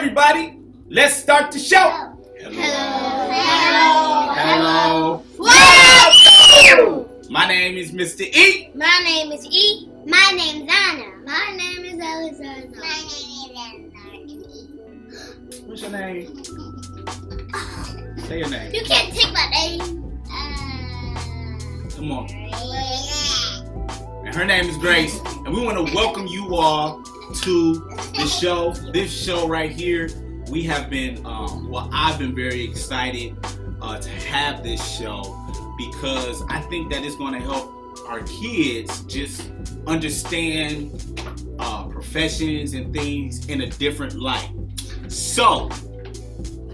everybody. Let's start the show. Hello. Hello. My name is Mr. E. My name is E. My name's Anna. My name is Alexander. My name is What's your name? Say your name. You can't take my name. Come on. And her name is Grace. And we want to welcome you all to the show. This show right here, we have been, I've been very excited to have this show because I think that it's going to help our kids just understand professions and things in a different light. So,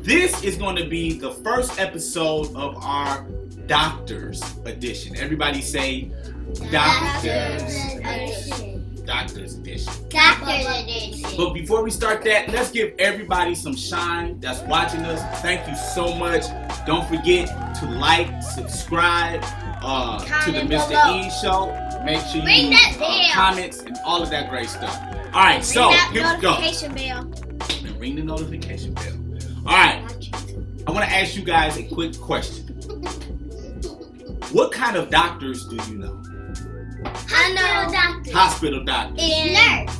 this is going to be the first episode of our Doctor's Edition. Everybody say Doctor's Edition. Doctor's Edition. Doctor's Edition. But before we start that, let's give everybody some shine that's watching us. Thank you so much. Don't forget to like, subscribe to the Mr. E show. Make sure you use comments and all of that great stuff. All right, so here we go. And ring the notification bell. All right, I want to ask you guys a quick question. What kind of doctors do you know? Hospital doctors. Hospital doctors. And nurse.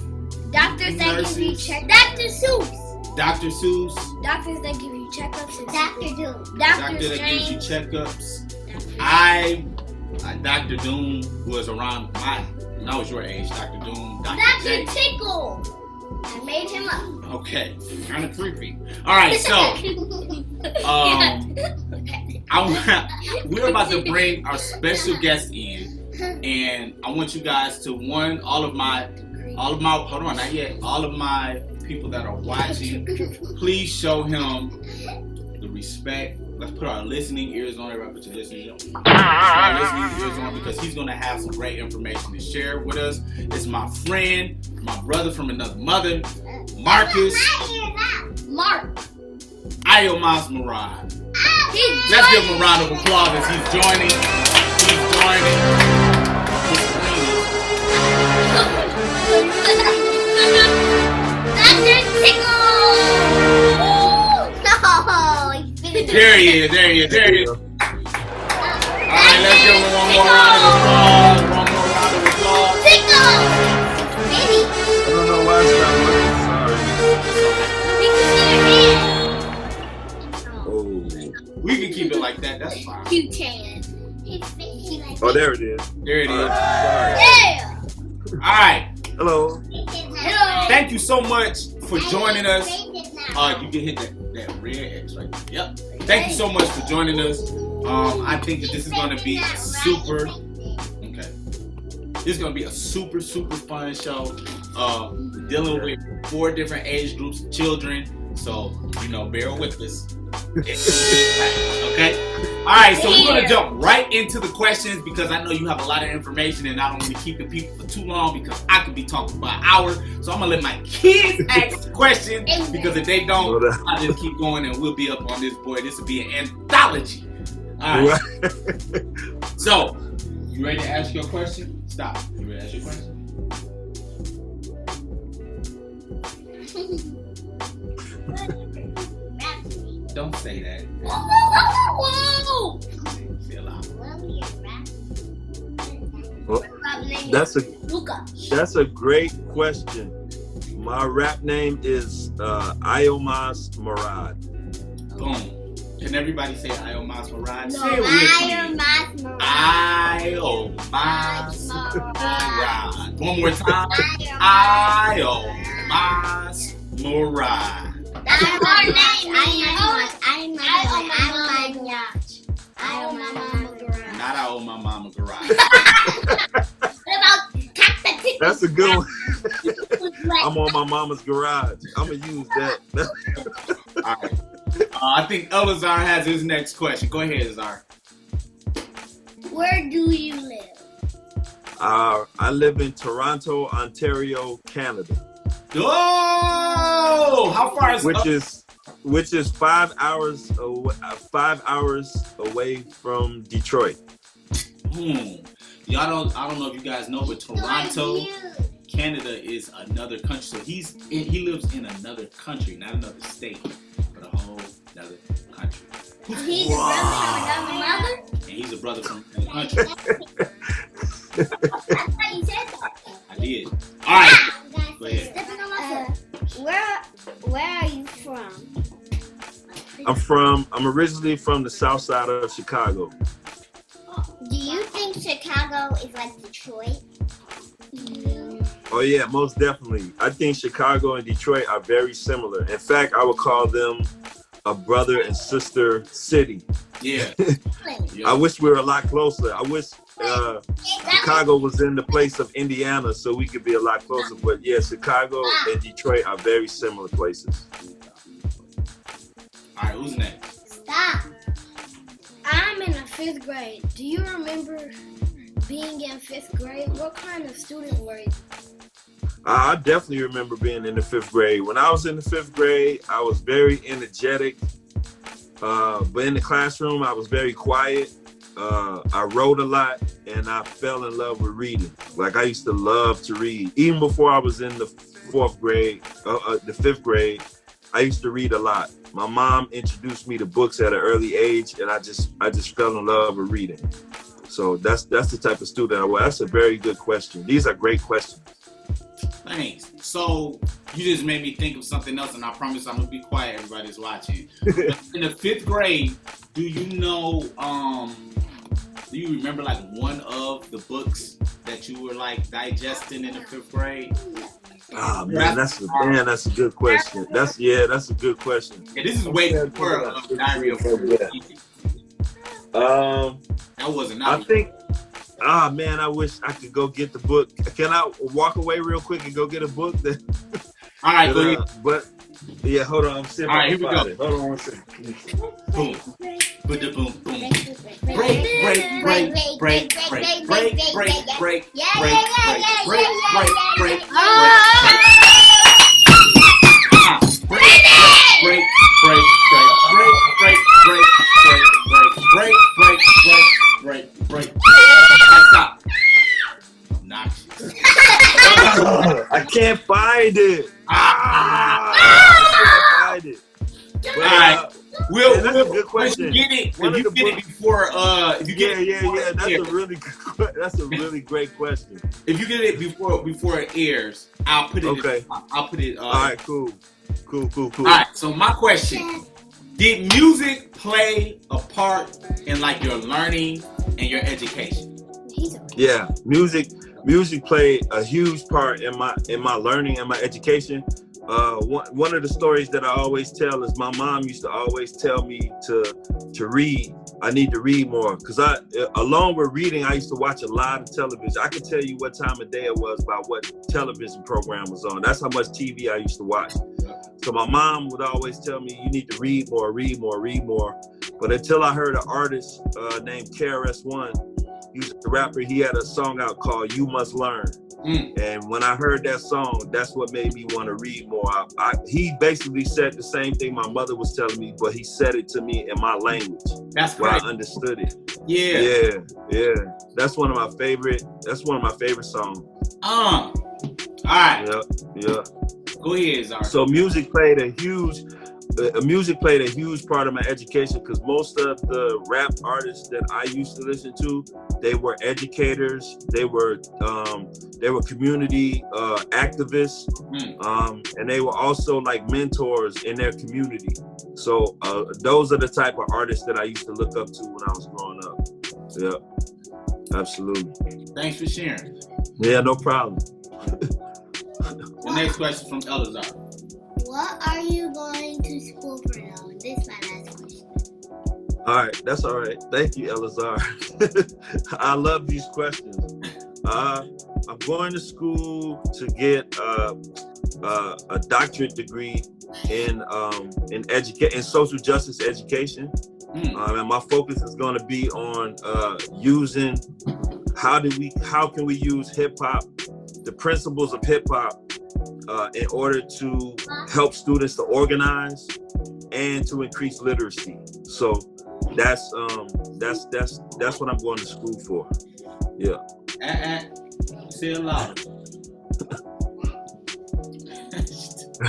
Doctors that give you checkups. Dr. Seuss. Dr. Seuss. Doctors that give you checkups. Doctor that gives you checkups. Dr. Doom was around when I was your age. Dr. Doom. Dr. Tickle. I made him up. Okay, kind of creepy. All right, so we're about to bring our special guest in, and I want you guys to all of my people that are watching, please show him the respect. Let's put our listening ears on. Everybody put your listening ears on. Because he's going to have some great information to share with us. It's my friend, my brother from another mother, Marcus Iomos Singleton. Let's give him a round of applause as he's joining. There he is. All right, let's give him one more round of applause. Tickle! I don't know why it's not working. Sorry. Oh. We can keep it like that. That's fine. You can. Oh, there it is. There it is. Sorry. Yeah! All right. Hello. Thank you so much for joining us. You can hit that red X right there. Yep. Thank you so much for joining us. I think that this is going to be This is going to be a super fun show. We're dealing with 4 different age groups of children. So, bear with us. Okay? Alright, so we're going to jump right into the questions because I know you have a lot of information and I don't want to keep the people for too long because I could be talking for an hour. So I'm going to let my kids ask the questions because if they don't, I'll just keep going and we'll be up on this board. This will be an anthology. Alright. So, you ready to ask your question? Stop. You ready to ask your question? Don't say that. Whoa! Say a lot. Well, that's a great question. My rap name is Iomos Singleton. Boom. Can everybody say Iomos Singleton? No, Say it with me. Iomos Singleton. One more time. Iomos Singleton. That's our name. Not I owe my mama garage. That's a good one. I'm on my mama's garage. I'm going to use that. All right. I think Elazar has his next question. Go ahead, Elazar. Where do you live? I live in Toronto, Ontario, Canada. Oh, how far is which is 5 hours away, 5 hours away from Detroit. I don't know if you guys know, but Toronto Canada is another country. So he lives in another country, not another state, but a whole other country. He's a brother from another mother? And he's a brother from another country. I thought you said that. I did. All right. Go ahead. Stepping on my foot. Where are you from? I'm originally from the south side of Chicago. Do you think Chicago is like Detroit? Oh yeah, most definitely. I think Chicago and Detroit are very similar. In fact, I would call them a brother and sister city. Yeah. I wish we were a lot closer. I wish Chicago was in the place of Indiana so we could be a lot closer. But yeah, Chicago and Detroit are very similar places. All right, who's next? Stop. I'm in the 5th grade. Do you remember being in 5th grade? What kind of student were you? I definitely remember being in the 5th grade. When I was in the 5th grade, I was very energetic. But in the classroom, I was very quiet. I wrote a lot, and I fell in love with reading. Like, I used to love to read. Even before I was in the 4th grade, the 5th grade, I used to read a lot. My mom introduced me to books at an early age, and I just fell in love with reading. So that's the type of student I was. That's a very good question. These are great questions. Thanks. So you just made me think of something else, and I promise I'm gonna be quiet. Everybody's watching. In the 5th grade, do you know? Do you remember like one of the books that you were like digesting in the 5th grade? Oh man, that's a good question. That's a good question. Yeah, this is way before Diary of that wasn't. I think. Ah man, I wish I could go get the book. Can I walk away real quick and go get a book? All right, go ahead. But yeah, hold on. I'm sitting. All right, here we go. Hold on one second. Boom. Put the boom, boom. Break. Stop. Obnoxious. I can't find it. I can't find it. But, all right. that's a good question. If you get it before, if you get it, That's a really great question. If you get it before it airs, I'll put it. Okay. I'll put it. All right. Cool. All right. So my question: did music play a part in like your learning and your education? Yeah, music played a huge part in my learning and my education. One of the stories that I always tell is my mom used to always tell me to read. I need to read more because along with reading, I used to watch a lot of television. I could tell you what time of day it was by what television program was on. That's how much TV I used to watch. So my mom would always tell me, you need to read more. But until I heard an artist named KRS-One, he was a rapper. He had a song out called "You Must Learn." And when I heard that song, that's what made me want to read more. He basically said the same thing my mother was telling me, but he said it to me in my language. That's where right. I understood it. Yeah. That's one of my favorite songs. All right. Yeah. Go ahead, Zara. So music played a huge part of my education because most of the rap artists that I used to listen to, they were educators, they were community activists, and they were also like mentors in their community. So those are the type of artists that I used to look up to when I was growing up. Yeah, absolutely. Thanks for sharing. Yeah, no problem. The next question from Elazar. What are you going to school for now? This is my last question. All right, that's all right. Thank you, Elazar. I love these questions. I'm going to school to get a doctorate degree in social justice education, and my focus is going to be on using how can we use hip hop, the principles of hip hop, in order to help students to organize and to increase literacy. So that's what I'm going to school for. Yeah. Say it loud.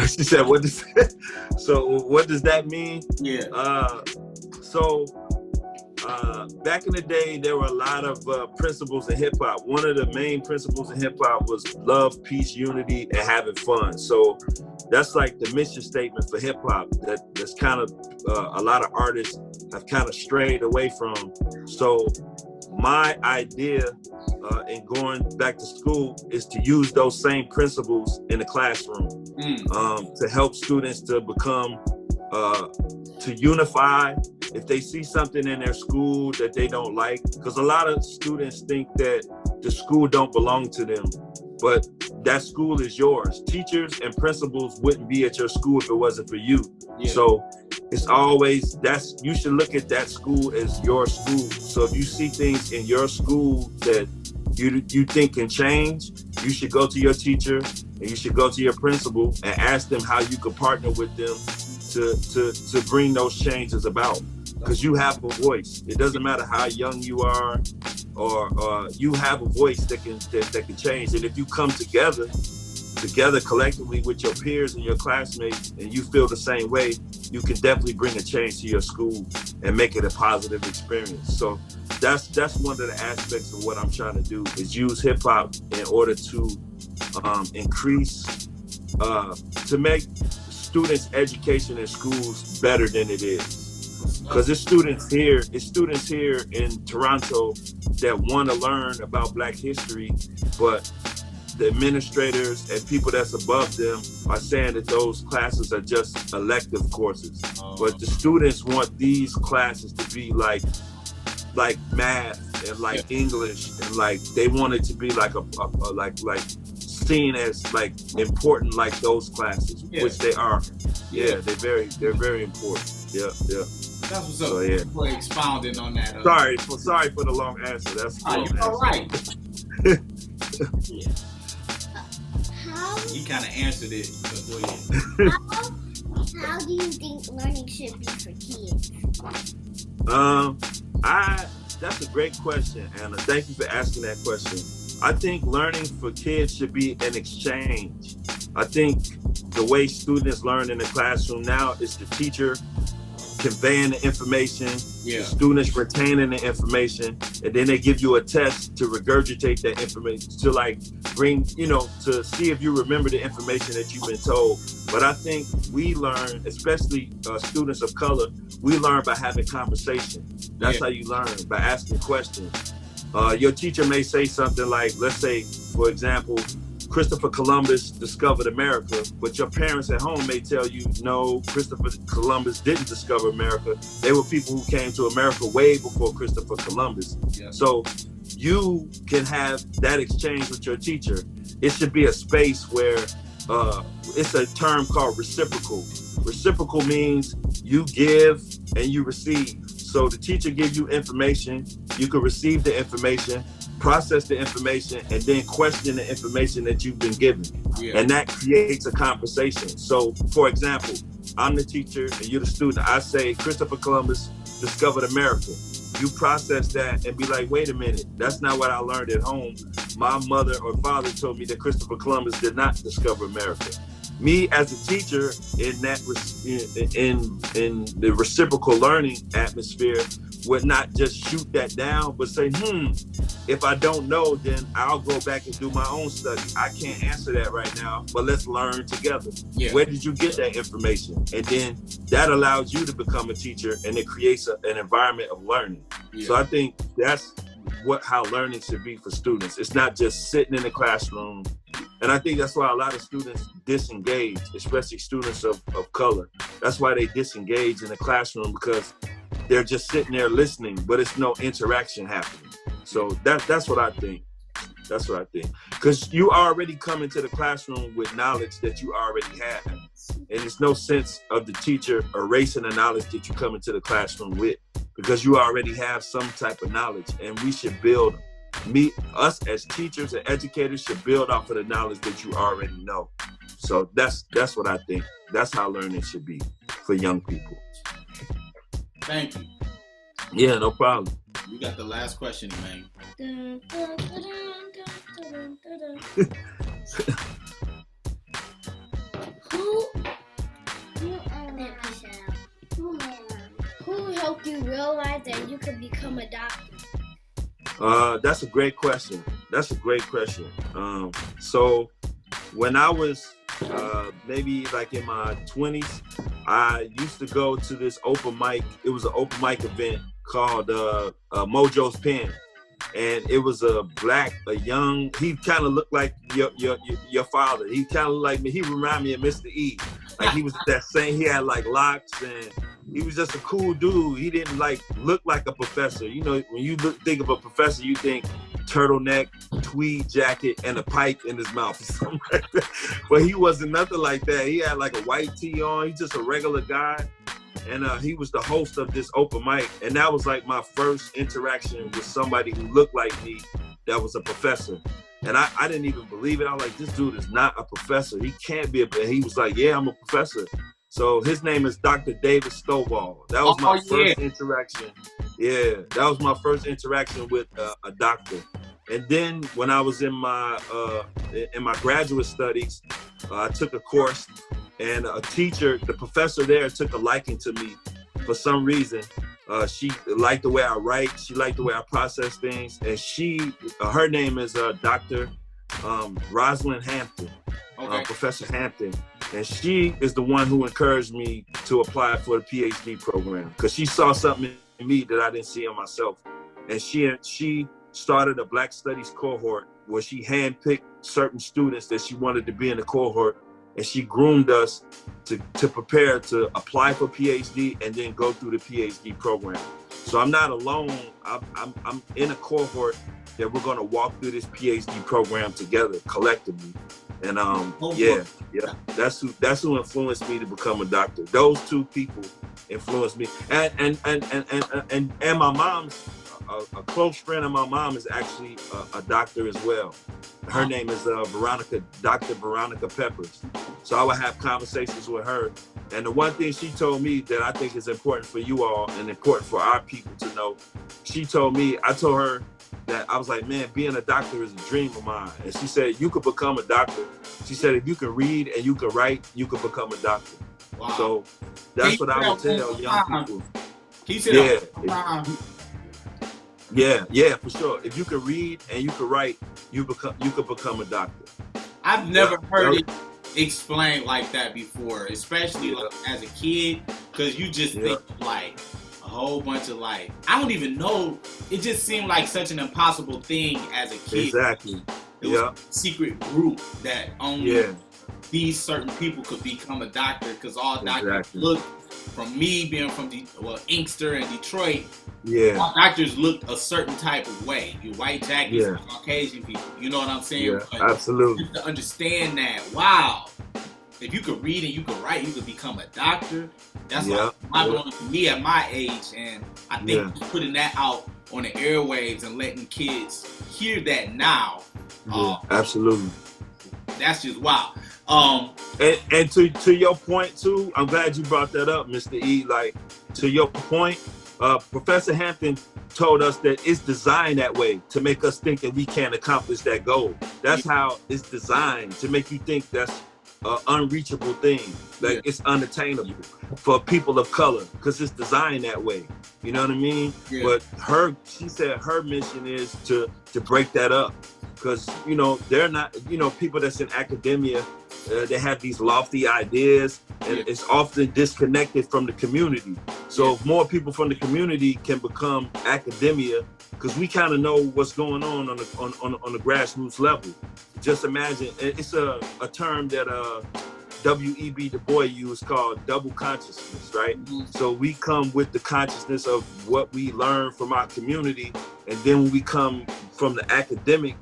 She said, "What does?" So what does that mean? Yeah. Back in the day, there were a lot of principles in hip hop. One of the main principles in hip hop was love, peace, unity, and having fun. So that's like the mission statement for hip hop. That's kind of a lot of artists have kind of strayed away from. So my idea in going back to school is to use those same principles in the classroom to help students to become to unify. If they see something in their school that they don't like, because a lot of students think that the school don't belong to them, but that school is yours. Teachers and principals wouldn't be at your school if it wasn't for you. Yeah. So it's always, you should look at that school as your school. So if you see things in your school that you think can change, you should go to your teacher and you should go to your principal and ask them how you could partner with them to bring those changes about. Because you have a voice. It doesn't matter how young you are, or you have a voice that can change. And if you come together collectively with your peers and your classmates, and you feel the same way, you can definitely bring a change to your school and make it a positive experience. So that's one of the aspects of what I'm trying to do, is use hip hop in order to increase, to make students' education in schools better than it is. Because it's students here in Toronto that want to learn about Black history, but the administrators and people that's above them are saying that those classes are just elective courses. But the students want these classes to be like math and like English, and like they want it to be like like seen as like important, like those classes, which they are. Yeah, they're very important. Yeah. That's what's up. So, yeah. For expounding on that. Sorry for the long answer. That's you're all right. Yeah. You kind of answered it, but go ahead. How do you think learning should be for kids? That's a great question, Anna. Thank you for asking that question. I think learning for kids should be an exchange. I think the way students learn in the classroom now is the teacher conveying the information, the students retaining the information, and then they give you a test to regurgitate that information, to like bring, to see if you remember the information that you've been told. But I think we learn, especially students of color, we learn by having conversation. That's how you learn, by asking questions. Your teacher may say something like, let's say, for example, Christopher Columbus discovered America, but your parents at home may tell you, no, Christopher Columbus didn't discover America. They were people who came to America way before Christopher Columbus. Yeah. So you can have that exchange with your teacher. It should be a space where it's a term called reciprocal. Reciprocal means you give and you receive. So the teacher gives you information, you can receive the information, process the information, and then question the information that you've been given. Yeah. And that creates a conversation. So, for example, I'm the teacher and you're the student. I say Christopher Columbus discovered America. You process that and be like, wait a minute, that's not what I learned at home. My mother or father told me that Christopher Columbus did not discover America. Me as a teacher in that in the reciprocal learning atmosphere would not just shoot that down, but say, if I don't know, then I'll go back and do my own study. I can't answer that right now, but let's learn together. Yeah. Where did you get that information? And then that allows you to become a teacher, and it creates an environment of learning. Yeah. So I think that's how learning should be for students. It's not just sitting in the classroom. And I think that's why a lot of students disengage, especially students of color. That's why they disengage in the classroom, because they're just sitting there listening, but it's no interaction happening. So that's what I think. That's what I think. Because you already come into the classroom with knowledge that you already have. And it's no sense of the teacher erasing the knowledge that you come into the classroom with, because you already have some type of knowledge, and we should build. Us as teachers and educators should build off of the knowledge that you already know. So that's what I think. That's how learning should be for young people. Thank you. Yeah, no problem. You got the last question, man. Who become a doctor? That's a great question. So when I was maybe like in my 20s, I used to go to this open mic. It was an open mic event called Mojo's Pen. And it was a young, he kind of looked like your father. He kind of like me. He reminded me of Mr. E. Like he was that same, he had like locks, and he was just a cool dude. He didn't like look like a professor. You know, when you think of a professor, you think turtleneck, tweed jacket, and a pipe in his mouth or something like that. But he wasn't nothing like that. He had like a white tee on. He's just a regular guy. And he was the host of this open mic. And that was like my first interaction with somebody who looked like me that was a professor. And I didn't even believe it. I was like, this dude is not a professor. He can't be he was like, yeah, I'm a professor. So his name is Dr. David Stovall. That was my first interaction. Yeah, that was my first interaction with a doctor. And then when I was in my graduate studies, I took a course, and a teacher, the professor there, took a liking to me for some reason. She liked the way I write. She liked the way I process things. And her name is Dr. Rosalind Hampton, Professor Hampton. And she is the one who encouraged me to apply for the PhD program, because she saw something in me that I didn't see in myself. And she started a Black Studies cohort where she handpicked certain students that she wanted to be in the cohort. And she groomed us to prepare to apply for PhD and then go through the PhD program. So I'm not alone. I'm in a cohort that we're going to walk through this PhD program together collectively. And that's who influenced me to become a doctor. Those two people influenced me. And my mom's a close friend of my mom is actually a doctor as well. Her name is Dr. Veronica Peppers. So I would have conversations with her. And the one thing she told me that I think is important for you all and important for our people to know, I told her that I was like, man, being a doctor is a dream of mine. And she said, you could become a doctor. She said, if you can read and you can write, you could become a doctor. Wow. So that's what I would tell young people. Yeah, for sure. If you can read and you can write, you could become a doctor. I've never heard it explained like that before, especially like as a kid, because you just think like a whole bunch of like, I don't even know. It just seemed like such an impossible thing as a kid. Exactly. It was a secret group that only these certain people could become a doctor, because all doctors look. From me being from Inkster and Detroit, all doctors looked a certain type of way. You white jackets, Caucasian people. You know what I'm saying? Yeah, but absolutely. To understand that, wow, if you could read and you could write, you could become a doctor. That's mind-blowing to me at my age, and I think putting that out on the airwaves and letting kids hear that now. Absolutely. That's just wow. And to your point too, I'm glad you brought that up, Mr. E. Like, to your point, Professor Hampton told us that it's designed that way to make us think that we can't accomplish that goal. That's how it's designed, to make you think that's an unreachable thing, like it's unattainable for people of color, because it's designed that way. You know what I mean? But she said her mission is to break that up, because they're not, people that's in academia. They have these lofty ideas, and it's often disconnected from the community. So if more people from the community can become academia, because we kind of know what's going on the grassroots level. Just imagine, it's a term that W.E.B. Du Bois used called double consciousness, right? Mm-hmm. So we come with the consciousness of what we learn from our community, and then when we come from the academic,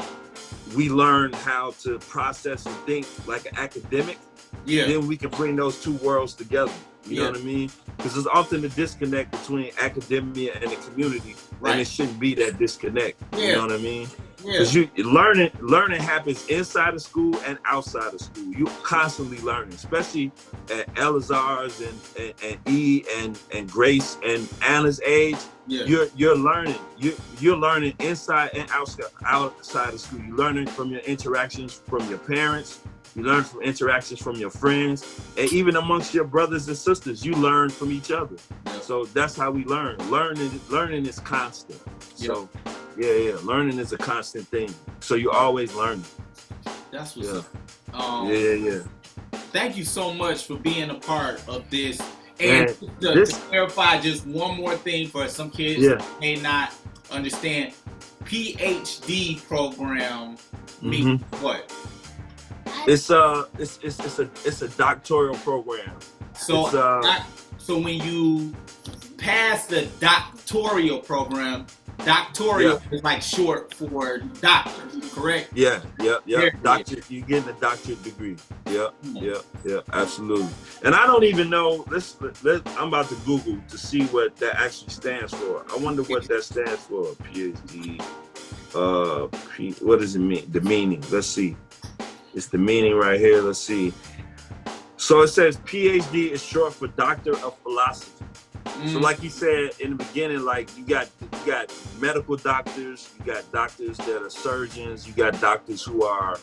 we learn how to process and think like an academic. Then we can bring those two worlds together. You know what I mean? Because there's often a disconnect between academia and the community, and it shouldn't be that disconnect. You know what I mean? Because learning happens inside of school and outside of school. You're constantly learning, especially at Elazar's and E and Grace and Anna's age. You're learning. You're learning inside and outside of school. You're learning from your interactions from your parents. You learn from interactions from your friends, and even amongst your brothers and sisters, you learn from each other. Yep. So that's how we learn. Learning is constant. So learning is a constant thing. So you're always learning. That's what's up. Thank you so much for being a part of this. And to clarify just one more thing for some kids that may not understand, PhD program means what? It's a doctoral program. So so when you pass the doctoral program, doctoral is like short for doctor, correct? Yeah. Doctor, you getting a doctorate degree. Yep, absolutely. And I don't even know. I'm about to Google to see what that actually stands for. I wonder what that stands for. PhD. What does it mean? The meaning. Let's see. It's the meaning right here. Let's see. So it says PhD is short for Doctor of Philosophy. So like you said in the beginning, like you got medical doctors, you got doctors that are surgeons, you got doctors who are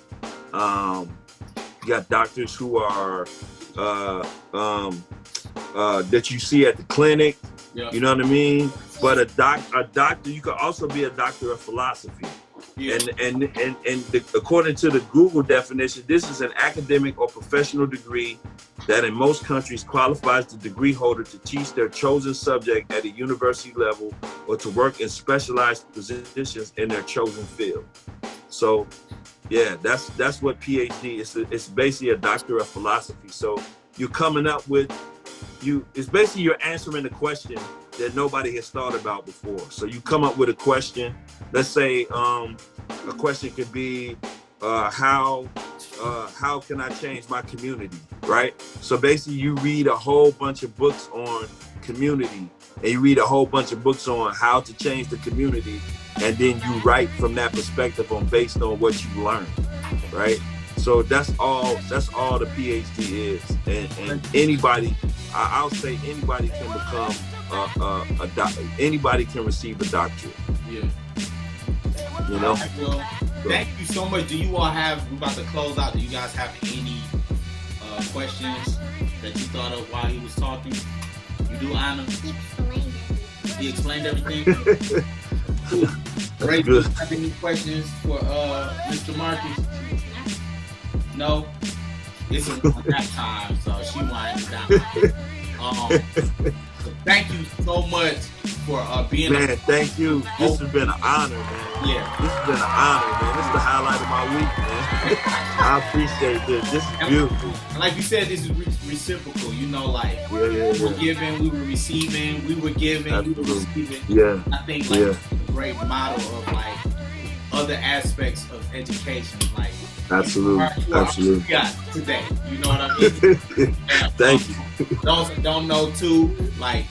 that you see at the clinic. You know what I mean? But a doctor, you could also be a doctor of philosophy. And according to the Google definition, this is an academic or professional degree that in most countries qualifies the degree holder to teach their chosen subject at a university level or to work in specialized positions in their chosen field. So, that's what PhD is. It's basically a doctor of philosophy. So you're coming up with it's basically you're answering the question that nobody has thought about before. So you come up with a question. Let's say a question could be, how can I change my community, right? So basically you read a whole bunch of books on community, and you read a whole bunch of books on how to change the community, and then you write from that perspective based on what you learned, right? So that's all the PhD is. And anybody, I'll say anybody can become a doctor. Anybody can receive a doctorate. Yeah. You know? Well, thank you so much. Do you all have, we're about to close out, do you guys have any questions that you thought of while he was talking? You do, Anna? He explained everything? Cool. Ray, do you have any questions for Mr. Marcus? No? It's a nap time, so she winding down. Thank you so much for being thank you. This has been an honor, man. Yeah. This has been an honor, man. This is the highlight of my week, man. I appreciate this. This is beautiful. And like you said, this is reciprocal. You know, like we were giving, we were receiving, we were giving, we were receiving. Yeah. I think it's a great model of like other aspects of education, like absolutely. We got today. You know what I mean? Thank you. Those that don't know too, like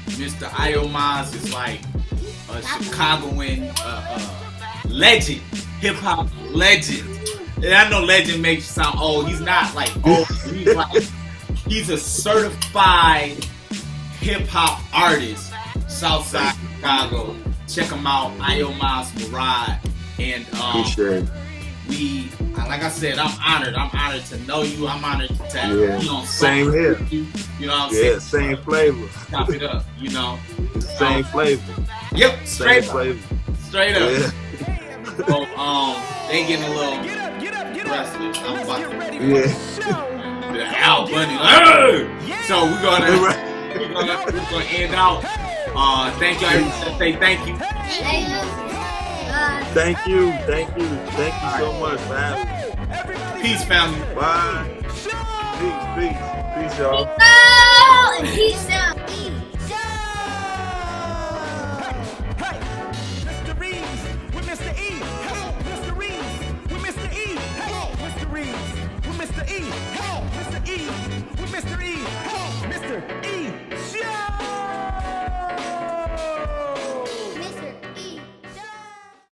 Mr. Iomos is like a Chicagoan legend, hip hop legend. And I know legend makes you sound old. He's not like old. He's a certified hip hop artist, Southside Chicago. Check him out, Iomos Murad. And like I said, I'm honored. I'm honored to know you. I'm honored to same here. You know what I'm saying? Yeah, same flavor. Chop it up, you know. Same flavor. Yep, straight same flavor. Straight up. Yeah. So they getting a little restless. I'm about to the Al Bunny. So we're gonna end out. Thank you. I say thank you. Thank you so much, man. Peace, family. Bye. Peace, y'all. Peace out. Hey, Mr. Reeves with Mr. E. Hey, Mr. Reeves with Mr. E. Hey, Mr. Reeves with Mr. E. Hey, Mr. E with Mr. E. Hey, Mr. E.